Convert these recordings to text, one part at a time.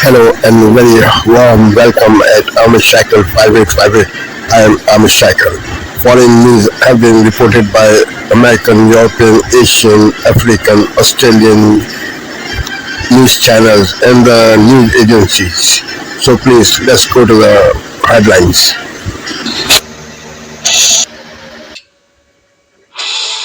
Hello and very warm welcome at Amish Cycle 5858. I am Amish Cycle. Foreign news have been reported by American, European, Asian, African, Australian news channels and the news agencies. So please, let's go to the headlines.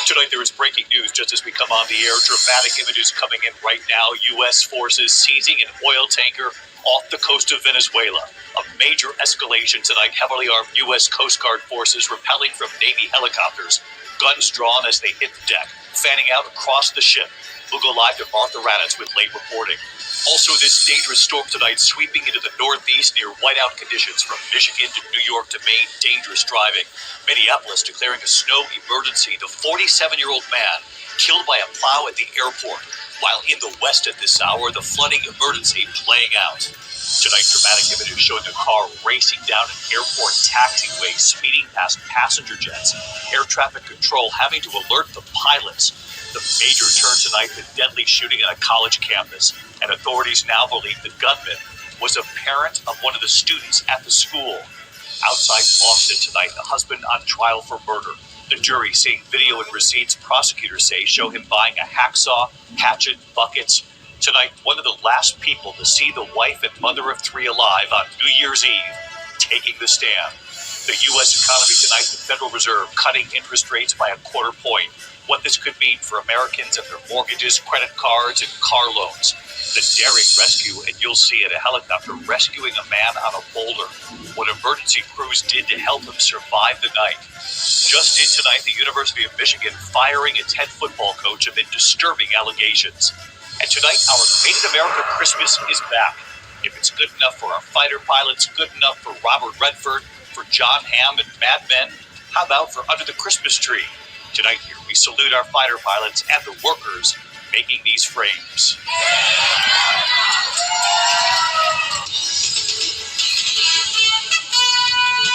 Tonight there is breaking news just as we come on the air. Dramatic images coming in right now. U.S. forces seizing an oil tanker off the coast of Venezuela. A major escalation tonight. Heavily armed U.S. Coast Guard forces repelling from Navy helicopters. Guns drawn as they hit the deck, fanning out across the ship. We'll go live to Martha Raditz with late reporting. Also, this dangerous storm tonight sweeping into the northeast near whiteout conditions from Michigan to New York to Maine. Dangerous driving. Minneapolis declaring a snow emergency. The 47-year-old man killed by a plow at the airport. While in the west at this hour, the flooding emergency playing out. Tonight, dramatic images showing a car racing down an airport taxiway, speeding past passenger jets. Air traffic control having to alert the pilots. The major turn tonight, the deadly shooting at a college campus. And authorities now believe the gunman was a parent of one of the students at the school. Outside Boston tonight, the husband on trial for murder. The jury seeing video and receipts prosecutors say show him buying a hacksaw, hatchet, buckets. Tonight, one of the last people to see the wife and mother of three alive on New Year's Eve taking the stand. The U.S. economy tonight, the Federal Reserve cutting interest rates by a quarter point. What this could mean for Americans and their mortgages, credit cards, and car loans. The daring rescue, and you'll see it, a helicopter rescuing a man on a boulder. What emergency crews did to help him survive the night. Just in tonight, the University of Michigan firing its head football coach amid disturbing allegations. And tonight, our Made in America Christmas is back. If it's good enough for our fighter pilots, good enough for Robert Redford, for John Hamm and Mad Men, how about for Under the Christmas Tree? Tonight here, we salute our fighter pilots and the workers making these frames.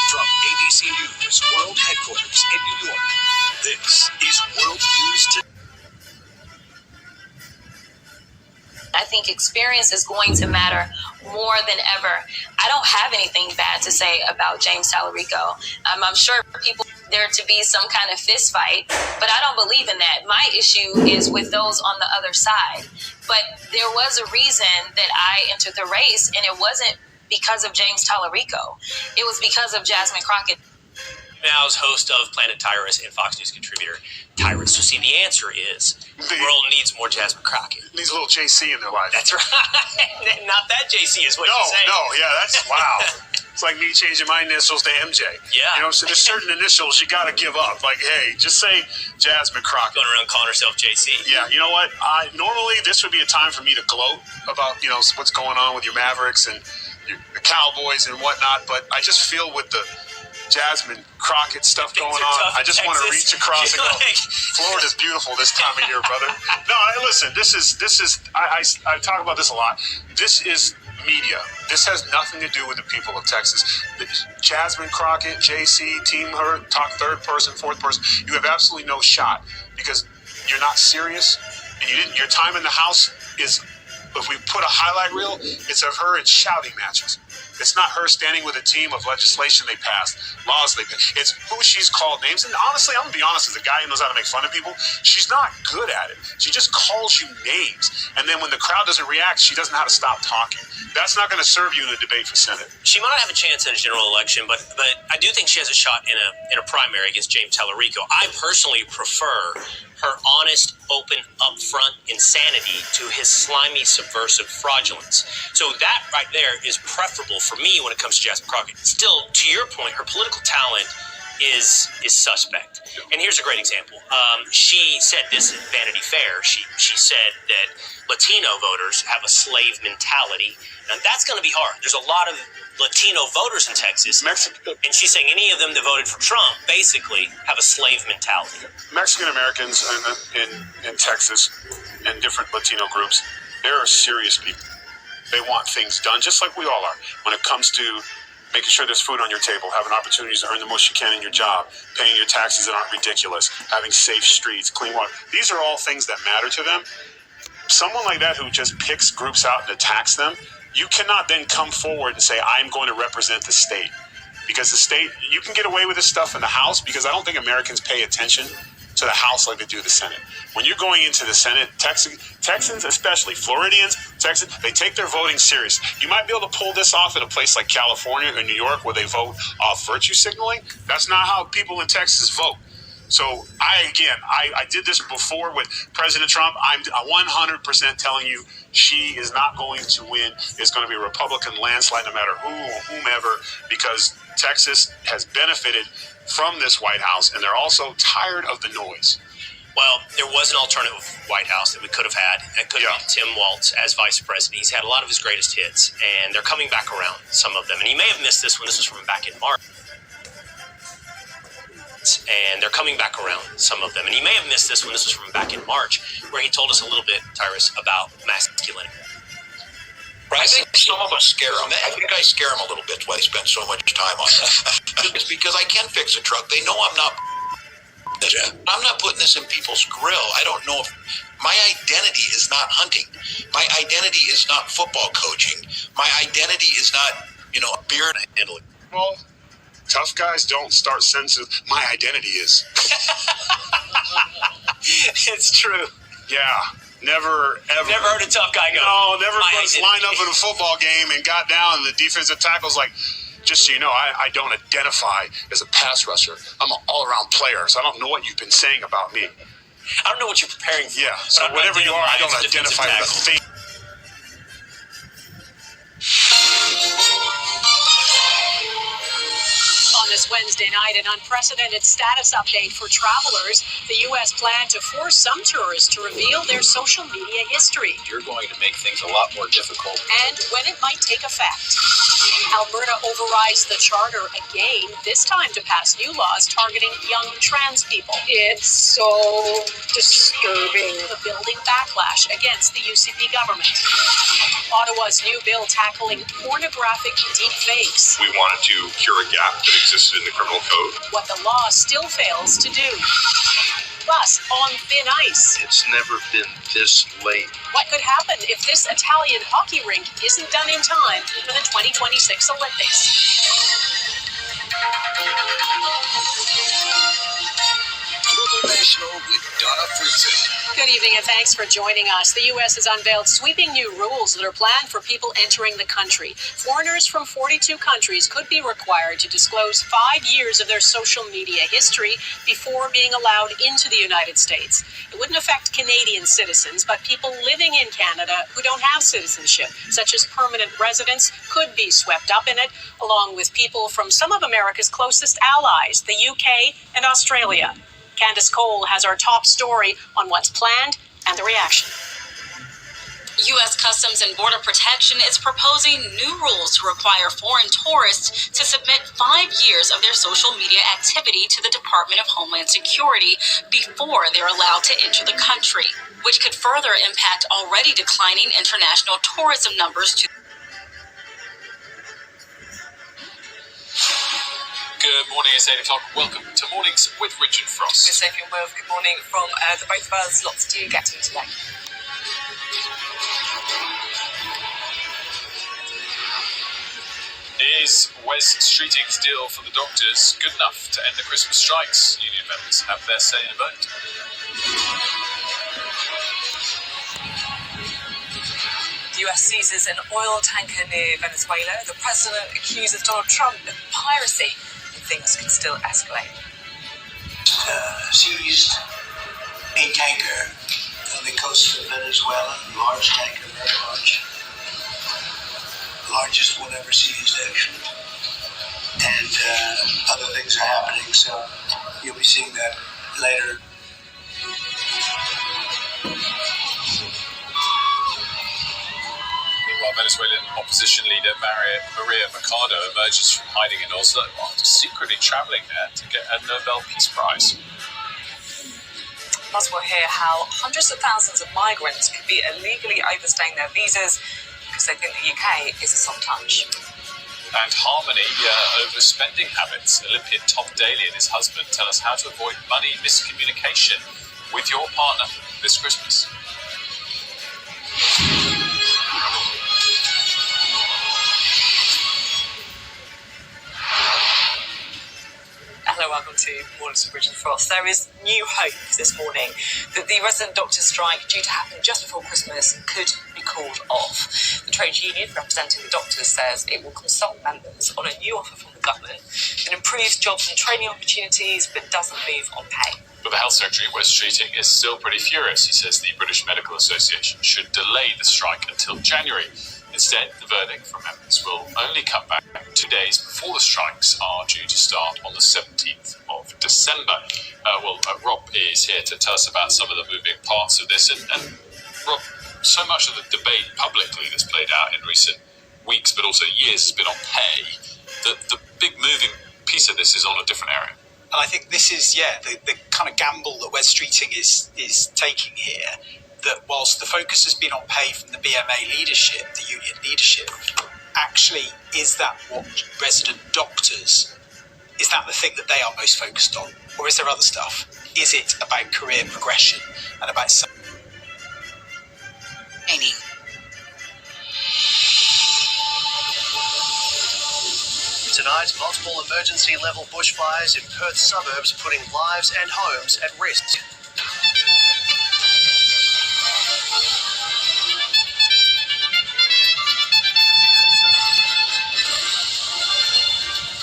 From ABC News World Headquarters in New York, this is World News Today. I think experience is going to matter more than ever. I don't have anything bad to say about James Tallarico. I'm sure people there to be some kind of fist fight, but I don't believe in that. My issue is with those on the other side. But there was a reason that I entered the race, and it wasn't because of James Tallarico. It was because of Jasmine Crockett. Now, as host of Planet Tyrus and Fox News contributor Tyrus. So, see, the answer is the world needs more Jasmine Crockett. Needs a little JC in their life. That's right. Not that JC is what you're saying. No, yeah, that's wow. It's like me changing my initials to MJ. Yeah. You know, so there's certain initials you got to give up. Like, hey, just say Jasmine Crockett. Going around calling herself JC. Yeah, you know what? Normally, this would be a time for me to gloat about, you know, what's going on with your Mavericks and the Cowboys and whatnot, but I just feel with the Jasmine Crockett stuff going on, I just want to reach across and go, Florida's beautiful this time of year, brother. No, listen, this is I talk about this a lot. This is media. This has nothing to do with the people of Texas. Jasmine Crockett, JC, Team Her, talk third person, fourth person, you have absolutely no shot because you're not serious and your time in the House is, if we put a highlight reel, it's of her in shouting matches. It's not her standing with a team of legislation they passed, laws they passed. It's who she's called names. And honestly, I'm going to be honest, as a guy who knows how to make fun of people, she's not good at it. She just calls you names. And then when the crowd doesn't react, she doesn't know how to stop talking. That's not going to serve you in a debate for Senate. She might not have a chance in a general election, but I do think she has a shot in a primary against James Tallarico. I personally prefer her honest, open, upfront insanity to his slimy, subversive fraudulence. So that right there is preferable for me when it comes to Jasmine Crockett. Still, to your point, her political talent is suspect. And here's a great example. She said this in Vanity Fair. She said that Latino voters have a slave mentality. And that's going to be hard. There's a lot of Latino voters in Texas. And she's saying any of them that voted for Trump basically have a slave mentality. Mexican Americans in Texas and different Latino groups, they're serious people. They want things done just like we all are. When it comes to making sure there's food on your table, having opportunities to earn the most you can in your job, paying your taxes that aren't ridiculous, having safe streets, clean water. These are all things that matter to them. someone like that who just picks groups out and attacks them, you cannot then come forward and say, I'm going to represent the state. Because the state, you can get away with this stuff in the House, because I don't think Americans pay attention to the House like they do the Senate. When you're going into the Senate, Texans, especially Floridians, Texans, they take their voting serious. You might be able to pull this off at a place like California or New York where they vote off virtue signaling. That's not how people in Texas vote. So I did this before with President Trump. I'm 100% telling you she is not going to win. It's going to be a Republican landslide no matter who or whomever, because Texas has benefited from this White House, and they're also tired of the noise. Well, there was an alternative White House that we could have had. It could have been Tim Walz as vice president. He's had a lot of his greatest hits, and they're coming back around, some of them. And you may have missed this one. This was from back in March. And they're coming back around, some of them. And you may have missed this one. This was from back in March, where he told us a little bit, Tyrus, about masculinity. I think some of us scare him. I think I scare him a little bit why I spend so much time on that. It's because I can fix a truck. They know I'm not putting this in people's grill. I don't know if my identity is not hunting. My identity is not football coaching. My identity is not, beard handling. Well, tough guys don't start sentences. My identity is. It's true. Yeah. Never, ever. Never heard a tough guy go. No, never was lined up in a football game and got down, and the defensive tackle's like, just so you know, I don't identify as a pass rusher. I'm an all-around player, so I don't know what you've been saying about me. I don't know what you're preparing for. Yeah, so whatever you are, I don't identify with a thing. On this Wednesday night, an unprecedented status update for travelers. The U.S. planned to force some tourists to reveal their social media history. You're going to make things a lot more difficult. And when it might take effect. Alberta overrides the charter again, this time to pass new laws targeting young trans people. It's so disturbing. The building backlash against the UCP government. Ottawa's new bill tackling pornographic deepfakes. We wanted to cure a gap that existed in the criminal code. What the law still fails to do. Plus, on thin ice. It's never been this late. What could happen if this Italian hockey rink isn't done in time for the 2026 Olympics? Global National with Donna Friesen. Good evening and thanks for joining us. The U.S. has unveiled sweeping new rules that are planned for people entering the country. Foreigners from 42 countries could be required to disclose 5 years of their social media history before being allowed into the United States. It wouldn't affect Canadian citizens, but people living in Canada who don't have citizenship, such as permanent residents, could be swept up in it, along with people from some of America's closest allies, the UK and Australia. Candace Cole has our top story on what's planned and the reaction. U.S. Customs and Border Protection is proposing new rules to require foreign tourists to submit 5 years of their social media activity to the Department of Homeland Security before they're allowed to enter the country, which could further impact already declining international tourism numbers. Good morning, it's 8 o'clock. Welcome to Mornings with Richard Frost. Miss Sophie and Will, good morning from the both of us. Lots to get to today. Is Wes Streeting's deal for the doctors good enough to end the Christmas strikes? Union members have their say in a vote. The US seizes an oil tanker near Venezuela. The president accuses Donald Trump of piracy, and things can still escalate. Seized a tanker on the coast of Venezuela, large tanker, very large. Largest one ever seized, actually. And other things are happening, so you'll be seeing that later. Meanwhile, Venezuelan opposition leader Maria Mercado emerges from hiding in Oslo after secretly travelling there to get a Nobel Peace Prize. Plus, we'll hear how hundreds of thousands of migrants could be illegally overstaying their visas because they think the UK is a soft touch. And harmony over spending habits. Olympian Tom Daley and his husband tell us how to avoid money miscommunication with your partner this Christmas. to Wallace Bridge and Frost. There is new hope this morning that the resident doctors' strike, due to happen just before Christmas, could be called off. The trade union representing the doctors says it will consult members on a new offer from the government that improves jobs and training opportunities but doesn't move on pay. But the Health Secretary, Wes Streeting, is still pretty furious. He says the British Medical Association should delay the strike until January. Instead, the verdict from members will only come back 2 days before the strikes are due to start on the 17th of December. Rob is here to tell us about some of the moving parts of this. And Rob, so much of the debate publicly that's played out in recent weeks, but also years, has been on pay. The big moving piece of this is on a different area. And I think this is, the kind of gamble that Wes Streeting is taking here, that whilst the focus has been on pay from the BMA leadership, the union leadership, actually, is that what resident doctors, is that the thing that they are most focused on? Or is there other stuff? Is it about career progression and about training? Tonight, multiple emergency-level bushfires in Perth suburbs putting lives and homes at risk.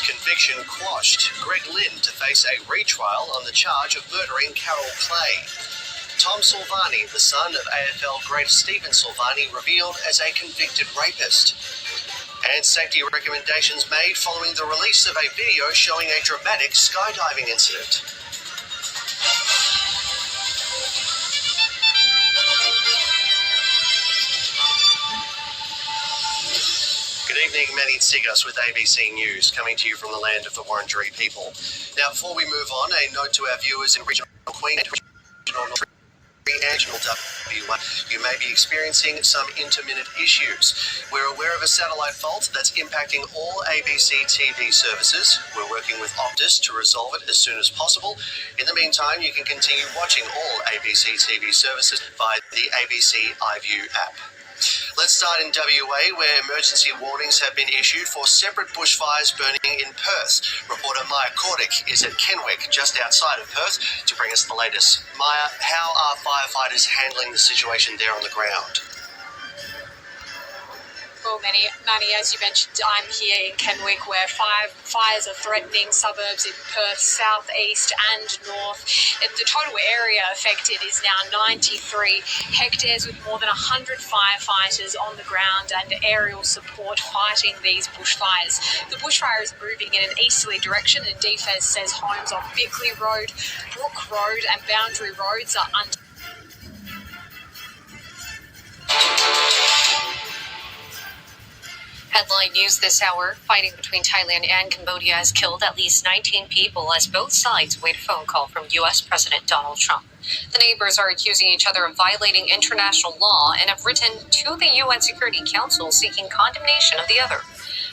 Conviction quashed. Greg Lynn to face a retrial on the charge of murdering Carol Clay. Tom Silvani, the son of AFL great Stephen Silvani, revealed as a convicted rapist. And safety recommendations made following the release of a video showing a dramatic skydiving incident. Good evening, Manny Tsigas with ABC News, coming to you from the land of the Wurundjeri people. Now, before we move on, a note to our viewers in regional Queensland, regional North regional WA, you may be experiencing some intermittent issues. We're aware of a satellite fault that's impacting all ABC TV services. We're working with Optus to resolve it as soon as possible. In the meantime, you can continue watching all ABC TV services via the ABC iView app. Let's start in WA, where emergency warnings have been issued for separate bushfires burning in Perth. Reporter Maya Cordick is at Kenwick, just outside of Perth, to bring us the latest. Maya, how are firefighters handling the situation there on the ground? Well, Manny, as you mentioned, I'm here in Kenwick, where fires are threatening suburbs in Perth, south, east and north. The total area affected is now 93 hectares, with more than 100 firefighters on the ground and aerial support fighting these bushfires. The bushfire is moving in an easterly direction, and DFES says homes on Bickley Road, Brook Road and Boundary Roads are under. Headline news this hour, fighting between Thailand and Cambodia has killed at least 19 people as both sides await a phone call from U.S. President Donald Trump. The neighbors are accusing each other of violating international law and have written to the UN Security Council seeking condemnation of the other.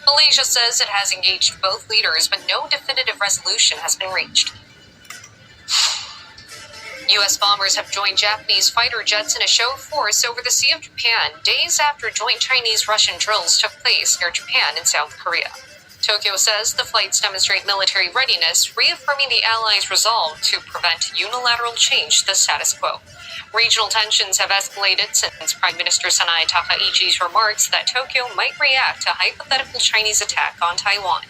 Malaysia says it has engaged both leaders, but no definitive resolution has been reached. U.S. bombers have joined Japanese fighter jets in a show of force over the Sea of Japan, days after joint Chinese-Russian drills took place near Japan and South Korea. Tokyo says the flights demonstrate military readiness, reaffirming the Allies' resolve to prevent unilateral change to the status quo. Regional tensions have escalated since Prime Minister Sanae Takaichi's remarks that Tokyo might react to hypothetical Chinese attack on Taiwan.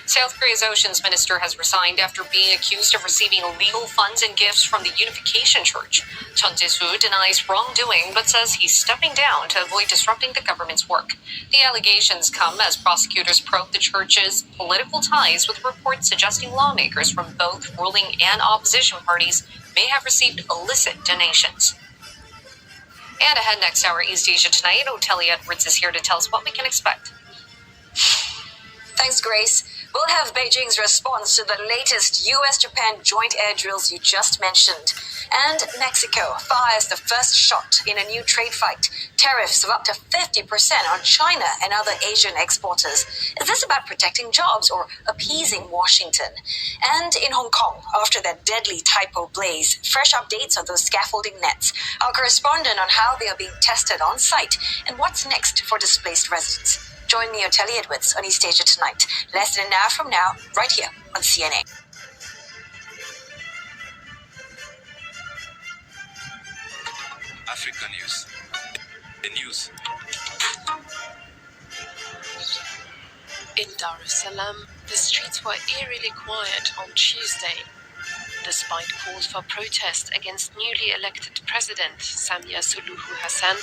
South Korea's oceans minister has resigned after being accused of receiving illegal funds and gifts from the Unification Church. Chun Jae-soo denies wrongdoing but says he's stepping down to avoid disrupting the government's work. The allegations come as prosecutors probe the church's political ties, with reports suggesting lawmakers from both ruling and opposition parties may have received illicit donations. And ahead next hour, East Asia Tonight, Otelia Edwards is here to tell us what we can expect. Thanks, Grace. We'll have Beijing's response to the latest US-Japan joint air drills you just mentioned. And Mexico fires the first shot in a new trade fight. Tariffs of up to 50% on China and other Asian exporters. Is this about protecting jobs or appeasing Washington? And in Hong Kong, after that deadly typo blaze, fresh updates on those scaffolding nets. Our correspondent on how they are being tested on site and what's next for displaced residents. Join Neo Telly Edwards on East Asia tonight, less than an hour from now, right here on CNA. Africa News. The news. In Dar es Salaam, the streets were eerily quiet on Tuesday. Despite calls for protest against newly elected President Samia Suluhu Hassan,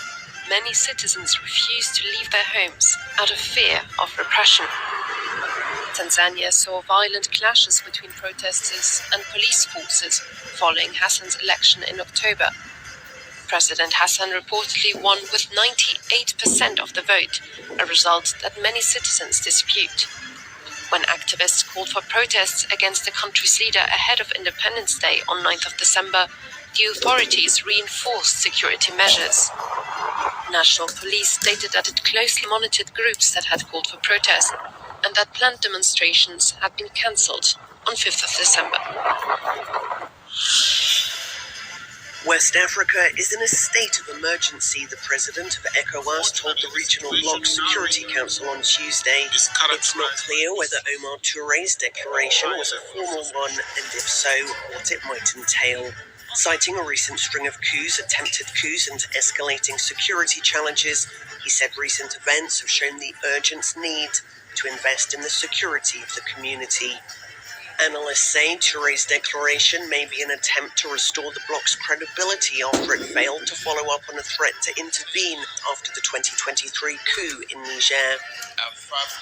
many citizens refused to leave their homes out of fear of repression. Tanzania saw violent clashes between protesters and police forces following Hassan's election in October. President Hassan reportedly won with 98% of the vote, a result that many citizens dispute. When activists called for protests against the country's leader ahead of Independence Day on 9th of December, the authorities reinforced security measures. National police stated that it closely monitored groups that had called for protest and that planned demonstrations had been cancelled on 5th of December. West Africa is in a state of emergency, the president of ECOWAS told the Regional Bloc Security Council on Tuesday. It's not clear whether Omar Touré's declaration was a formal one, and if so, what it might entail. Citing a recent string of coups, attempted coups, and escalating security challenges, he said recent events have shown the urgent need to invest in the security of the community. Analysts say Touré's declaration may be an attempt to restore the bloc's credibility after it failed to follow up on a threat to intervene after the 2023 coup in Niger.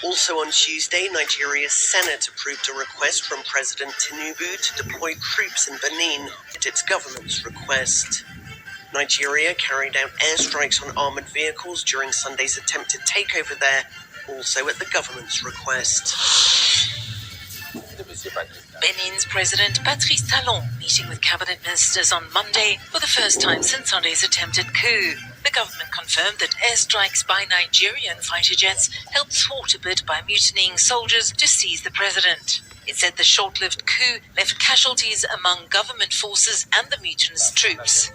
Also on Tuesday, Nigeria's Senate approved a request from President Tinubu to deploy troops in Benin at its government's request. Nigeria carried out airstrikes on armoured vehicles during Sunday's attempted takeover there, also at the government's request. Benin's President Patrice Talon meeting with cabinet ministers on Monday for the first time since Sunday's attempted coup. The government confirmed that airstrikes by Nigerian fighter jets helped thwart a bid by mutinying soldiers to seize the president. It said the short-lived coup left casualties among government forces and the mutinous troops.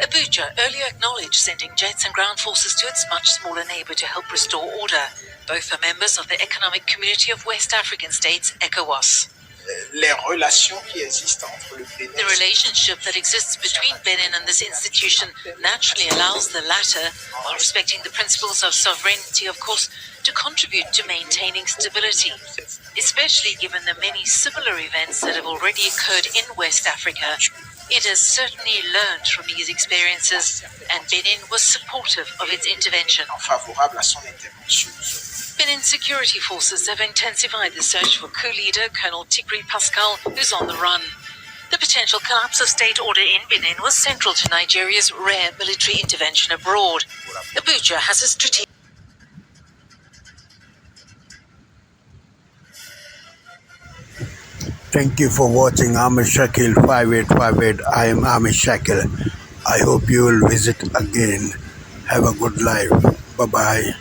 Abuja earlier acknowledged sending jets and ground forces to its much smaller neighbour to help restore order. Both are members of the Economic Community of West African States, ECOWAS. Les relations qui existent entre le Bénin. The relationship that exists between Benin and this institution naturally allows the latter, while respecting the principles of sovereignty, of course, to contribute to maintaining stability, especially given the many similar events that have already occurred in West Africa. It has certainly learned from these experiences, and Benin was supportive of its intervention. Favorable à son intervention. Benin security forces have intensified the search for coup leader Colonel Tikri Pascal, who's on the run. The potential collapse of state order in Benin was central to Nigeria's rare military intervention abroad. Abuja has a strategic... Thank you for watching Ahmed Shakil 5858. I am Ahmed Shakil. I hope you will visit again. Have a good life. Bye-bye.